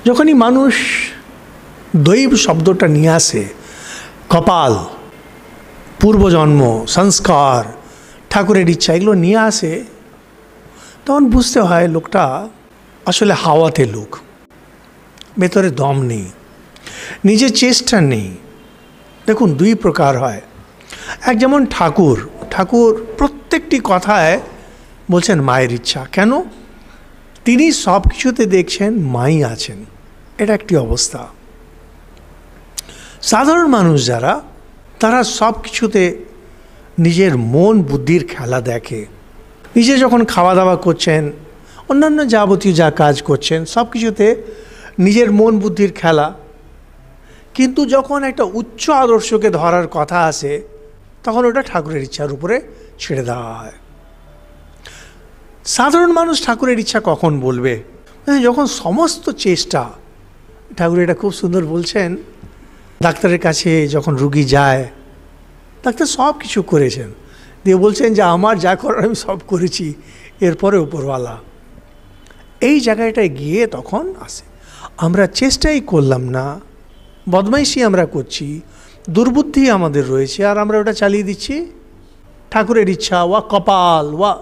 যখনই মানুষ দৈব শব্দটা নিয়ে আসে, কপাল, পূর্বজন্ম, সংস্কার, ঠাকুরের ইচ্ছা এগুলো নিয়ে আসে, তখন বুঝতে হয় লোকটা আসলে হাওয়াতে লোক, ভেতরে দম নেই, নিজের চেষ্টা নেই। দেখুন, দুই প্রকার হয়। এক যেমন ঠাকুর প্রত্যেকটি কথায় বলছেন মায়ের ইচ্ছা। কেন? তিনি সব কিছুতে দেখছেন মাই আছেন, এটা একটি অবস্থা। সাধারণ মানুষ যারা, তারা সব কিছুতে নিজের মন বুদ্ধির খেলা দেখে। নিজে যখন খাওয়া দাওয়া করছেন, অন্যান্য যাবতীয় যা কাজ করছেন, সব কিছুতে নিজের মন বুদ্ধির খেলা। কিন্তু যখন একটা উচ্চ আদর্শকে ধরার কথা আসে, তখন ওটা ঠাকুরের ইচ্ছার উপরে ছেড়ে দেওয়া হয়। সাধারণ মানুষ ঠাকুরের ইচ্ছা কখন বলবে? যখন সমস্ত চেষ্টা, ঠাকুর এটা খুব সুন্দর বলছেন, ডাক্তারের কাছে যখন রুগী যায়, ডাক্তার সব কিছু করেছেন, দিয়ে বলছেন যে আমার যা করার আমি সব করেছি, এরপরে উপরওয়ালা। এই জায়গাটায় গিয়ে তখন আসে আমরা চেষ্টাই করলাম না, বদমাইশি আমরা করছি, দুর্বুদ্ধি আমাদের রয়েছে, আর আমরা ওটা চালিয়ে দিচ্ছি ঠাকুরের ইচ্ছা, ওয়া কপাল, ওয়া